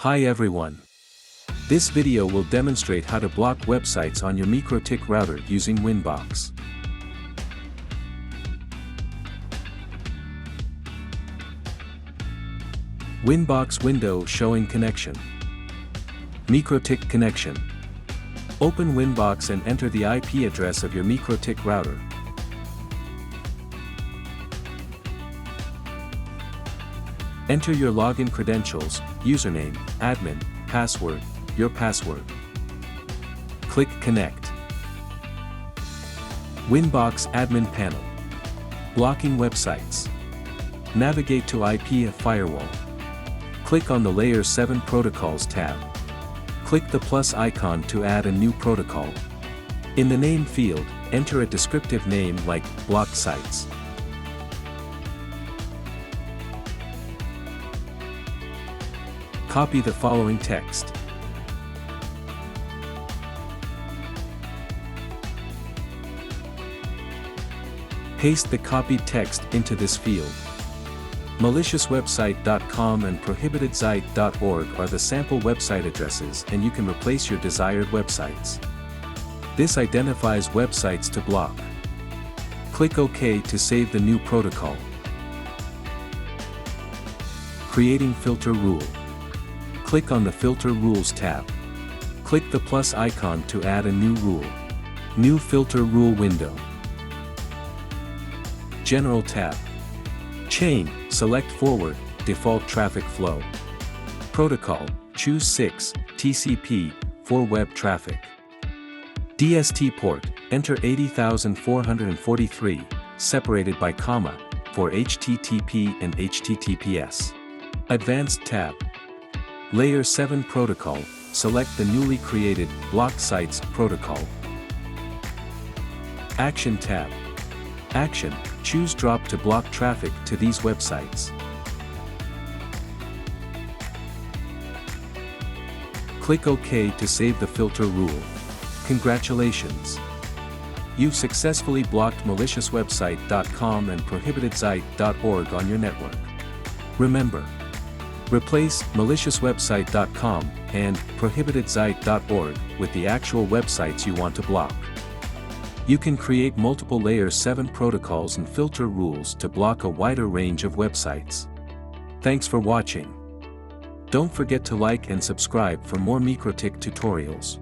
Hi everyone. This video will demonstrate how to block websites on your MikroTik router using Winbox. Winbox window showing connection. MikroTik connection. Open Winbox and enter the IP address of your MikroTik router. Enter your login credentials, username, admin, password, your password. Click Connect. Winbox Admin Panel. Blocking websites. Navigate to IP firewall. Click on the Layer 7 Protocols tab. Click the plus icon to add a new protocol. In the name field, enter a descriptive name like block sites. Copy the following text. Paste the copied text into this field. Maliciouswebsite.com and prohibitedsite.org are the sample website addresses, and you can replace your desired websites. This identifies websites to block. Click OK to save the new protocol. Creating filter rule. Click on the Filter Rules tab. Click the plus icon to add a new rule. New filter rule window. General tab. Chain, select forward, default traffic flow. Protocol, choose 6, TCP, for web traffic. DST port, enter 80,443, separated by comma, for HTTP and HTTPS. Advanced tab. Layer 7 Protocol, select the newly created Block Sites protocol. Action tab. Action, choose Drop to block traffic to these websites. Click OK to save the filter rule. Congratulations! You've successfully blocked maliciouswebsite.com and prohibitedsite.org on your network. Remember, replace maliciouswebsite.com and prohibitedsite.org with the actual websites you want to block. You can create multiple Layer 7 protocols and filter rules to block a wider range of websites. Thanks for watching. Don't forget to like and subscribe for more MikroTik tutorials.